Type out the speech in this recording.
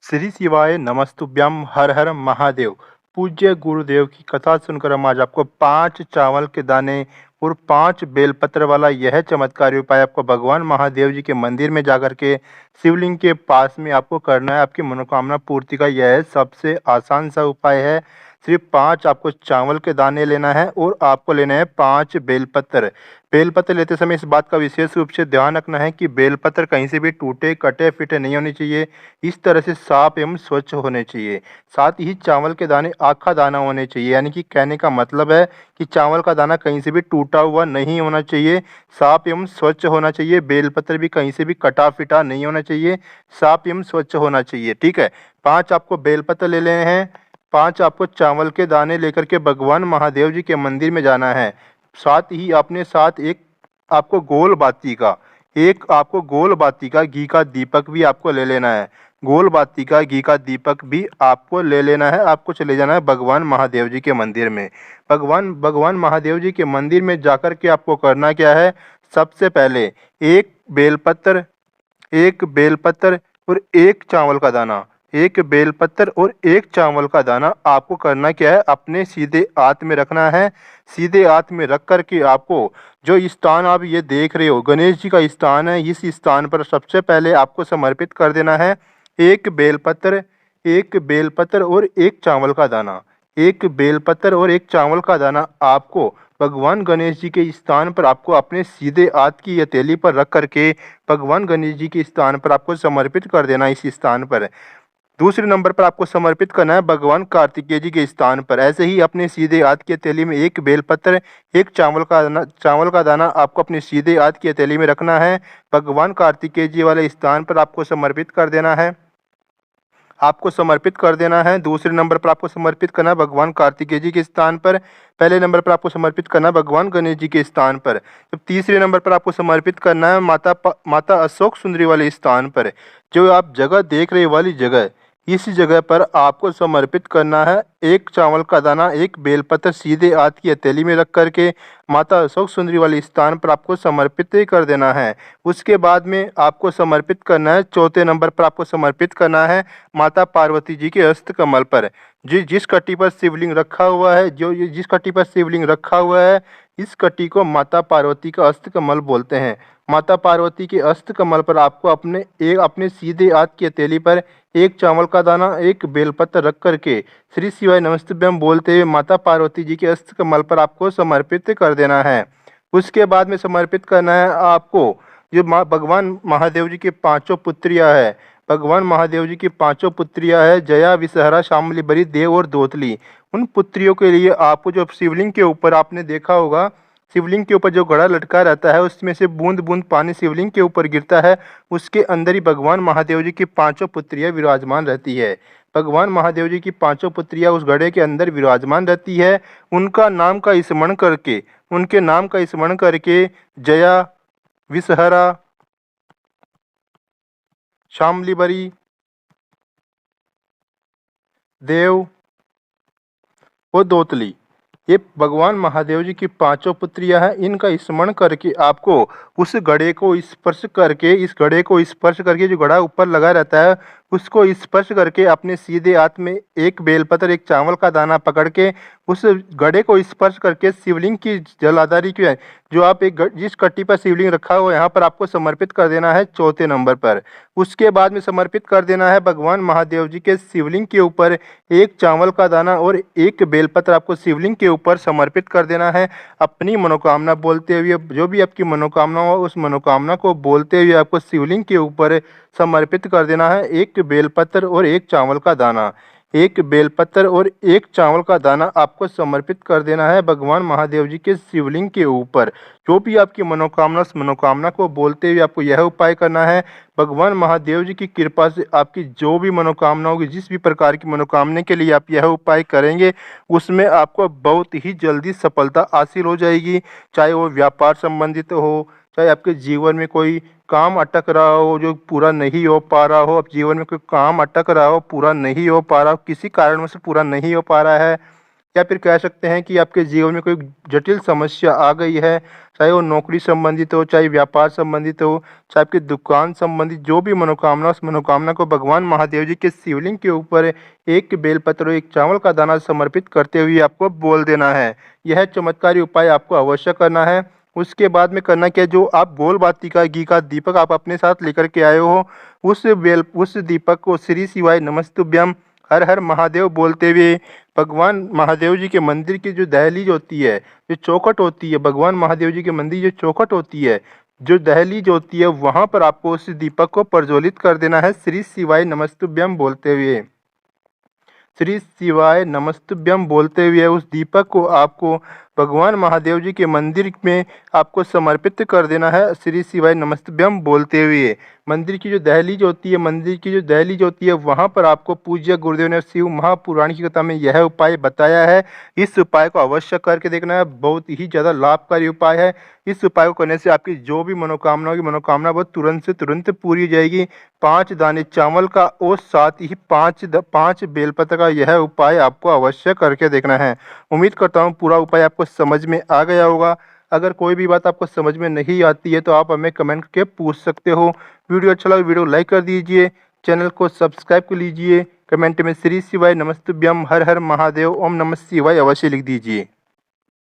श्री शिवाय नमस्तुभ्यम हर हर महादेव। पूज्य गुरुदेव की कथा सुनकर हम आज आपको 5 चावल के दाने और 5 बेलपत्र वाला यह चमत्कारी उपाय आपको भगवान महादेव जी के मंदिर में जाकर के शिवलिंग के पास में आपको करना है। आपकी मनोकामना पूर्ति का यह सबसे आसान सा उपाय है। सिर्फ 5 आपको चावल के दाने लेना है और आपको लेना है 5 बेलपत्र। बेलपत्र लेते समय इस बात का विशेष रूप से ध्यान रखना है कि बेलपत्र कहीं से भी टूटे कटे फिटे नहीं होने चाहिए। इस तरह से साफ एवं स्वच्छ होने चाहिए। साथ ही चावल के दाने आखा दाना होने चाहिए, यानी कि कहने का मतलब है कि चावल का दाना कहीं से भी टूटा हुआ नहीं होना चाहिए, साफ एवं स्वच्छ होना चाहिए। बेलपत्र भी कहीं से भी कटा फिटा नहीं होना चाहिए, साफ एवं स्वच्छ होना चाहिए। ठीक है, 5 आपको बेलपत्र ले लेने हैं। 5 आपको चावल के दाने लेकर के भगवान महादेव जी के मंदिर में जाना है। साथ ही अपने साथ एक आपको गोल बाती का घी का दीपक भी आपको ले लेना है। गोल बाती का घी का दीपक भी आपको ले लेना है। आपको चले जाना है भगवान महादेव जी के मंदिर में। भगवान भगवान महादेव जी के मंदिर में जाकर के आपको करना क्या है? सबसे पहले एक बेलपत्र एक बेलपत्र और एक चावल का दाना, एक बेलपत्र और एक चावल का दाना आपको करना क्या है? अपने सीधे हाथ में रखना है। सीधे हाथ में रख कर के आपको जो स्थान आप ये देख रहे हो, गणेश जी का स्थान है, इस स्थान पर सबसे पहले आपको समर्पित कर देना है एक बेलपत्र, एक बेलपत्र और एक चावल का दाना। एक बेलपत्र और एक चावल का दाना आपको भगवान गणेश जी के स्थान पर आपको अपने सीधे हाथ की हथेली पर रख करके भगवान गणेश जी के स्थान पर आपको समर्पित कर देना। इस स्थान पर दूसरे नंबर पर आपको समर्पित करना है भगवान कार्तिकेय जी के स्थान पर। ऐसे ही अपने सीधे हाथ की हथेली में एक बेलपत्र, एक चावल का दाना आपको अपने सीधे हाथ की हथेली में रखना है। भगवान कार्तिकेय जी वाले स्थान पर आपको समर्पित कर देना है। दूसरे नंबर पर आपको समर्पित करना है भगवान कार्तिकेय जी के स्थान पर। पहले नंबर पर आपको समर्पित करना है भगवान गणेश जी के स्थान पर। जब तीसरे नंबर पर आपको समर्पित करना है माता अशोक सुंदरी वाले स्थान पर। जो आप जगह देख रहे वाली जगह, इस जगह पर आपको समर्पित करना है एक चावल का दाना, एक बेलपत्र सीधे हाथ की हथेली में रख करके माता अशोक सुंदरी वाले स्थान पर आपको समर्पित कर देना है। उसके बाद में आपको समर्पित करना है, चौथे नंबर पर आपको समर्पित करना है माता पार्वती जी के हस्त कमल पर। जिस कटी पर शिवलिंग रखा हुआ है, जिस कटी पर शिवलिंग रखा हुआ है, इस कटी को माता पार्वती का हस्त कमल बोलते हैं। माता पार्वती के हस्त कमल पर आपको अपने सीधे हाथ की हथेली पर एक चावल का दाना, एक बेलपत्र रख करके श्री शिवाय नमस्तुभ्यम बोलते हुए माता पार्वती जी के हस्त कमल पर आपको समर्पित कर देना है। उसके बाद में समर्पित करना है आपको जो भगवान महादेव जी की पांचों पुत्रियां है। भगवान महादेव जी की पांचों पुत्रियां है, जया, विषहरा, शामली, बरी, देव और दोतली। उन पुत्रियों के लिए आपको जो शिवलिंग के ऊपर आपने देखा होगा, शिवलिंग के ऊपर जो घड़ा लटका रहता है, उसमें से बूंद बूंद पानी शिवलिंग के ऊपर गिरता है। उसके अंदर ही भगवान महादेव जी की पांचों पुत्रियां विराजमान रहती है। भगवान महादेव जी की पांचों पुत्रियां उस घड़े के अंदर विराजमान रहती है। उनके नाम का स्मरण करके जया, विषहरा, शामलीबरी, देव और दोतली, ये भगवान महादेव जी की पांचों पुत्रियां हैं। इनका स्मरण करके आपको उस इस घड़े को स्पर्श करके जो घड़ा ऊपर लगा रहता है, उसको स्पर्श करके अपने सीधे हाथ में एक बेलपत्र, एक चावल का दाना पकड़ के उस घड़े को स्पर्श करके शिवलिंग की जलाधारी की जो आप जिस कट्टी पर शिवलिंग रखा हुआ है, यहाँ पर आपको समर्पित कर देना है चौथे नंबर पर। उसके बाद में समर्पित कर देना है भगवान महादेव जी के शिवलिंग के ऊपर एक चावल का दाना और एक बेलपत्र आपको शिवलिंग के ऊपर समर्पित कर देना है। अपनी मनोकामना बोलते हुए, जो भी आपकी मनोकामना हो, उस मनोकामना को बोलते हुए आपको शिवलिंग के ऊपर समर्पित कर देना है एक बेलपत्र और एक चावल का दाना। एक बेलपत्र और एक चावल का दाना आपको समर्पित कर देना है भगवान महादेव जी के शिवलिंग के ऊपर। जो भी आपकी मनोकामना, उस मनोकामना को बोलते हुए आपको यह उपाय करना है। भगवान महादेव जी की कृपा से आपकी जो भी मनोकामना होगी, जिस भी प्रकार की मनोकामना के लिए आप यह उपाय करेंगे, उसमें आपको बहुत ही जल्दी सफलता हासिल हो जाएगी। चाहे वो व्यापार संबंधित हो, चाहे आपके जीवन में कोई काम अटक रहा हो जो पूरा नहीं हो पा रहा हो, अब जीवन में कोई काम अटक रहा हो, पूरा नहीं हो पा रहा हो, किसी कारणवश पूरा नहीं हो पा रहा है, या फिर कह सकते हैं कि आपके जीवन में कोई जटिल समस्या आ गई है, चाहे वो नौकरी संबंधित हो, चाहे व्यापार संबंधित हो, चाहे आपकी दुकान संबंधित जो भी मनोकामना, उस मनोकामना को भगवान महादेव जी के शिवलिंग के ऊपर एक बेलपत्र और एक चावल का दाना समर्पित करते हुए आपको बोल देना है। यह चमत्कारी उपाय आपको अवश्य करना है। उसके बाद में करना क्या है, जो आप बोल बाती का घी का दीपक आप अपने साथ लेकर के आए हो, उस दीपक को श्री शिवाय नमस्तुभ्यम हर हर महादेव बोलते हुए भगवान महादेव जी के मंदिर की जो दहलीज होती है, जो चौखट होती है, भगवान महादेव जी के मंदिर जो चौखट होती है, जो दहलीज होती है, वहाँ पर आपको उस दीपक को प्रज्वलित कर देना है श्री शिवाय नमस्तुभ्यम बोलते हुए। श्री शिवाय नमस्तुभ्यम बोलते हुए उस दीपक को आपको भगवान महादेव जी के मंदिर में आपको समर्पित कर देना है श्री शिवाय नमस्तुभ्यम बोलते हुए। मंदिर की जो दहलीज होती है, वहाँ पर आपको पूज्य गुरुदेव ने शिव महापुराण की कथा में यह उपाय बताया है। इस उपाय को अवश्य करके देखना है, बहुत ही ज़्यादा लाभकारी उपाय है। इस उपाय को करने से आपकी जो भी मनोकामना होगी, मनोकामना वो तुरंत से तुरंत पूरी हो जाएगी। 5 दाने चावल का और साथ ही 5 बेलपत्र का यह उपाय आपको अवश्य करके देखना है। उम्मीद करता हूँ पूरा उपाय आपको समझ में आ गया होगा। अगर कोई भी बात आपको समझ में नहीं आती है तो आप हमें कमेंट करके पूछ सकते हो। वीडियो अच्छा लगा वीडियो लाइक कर दीजिए, चैनल को सब्सक्राइब कर लीजिए, कमेंट में श्री शिवाय नमस्तुभ्यम हर हर महादेव ओम नमः शिवाय अवश्य लिख दीजिए।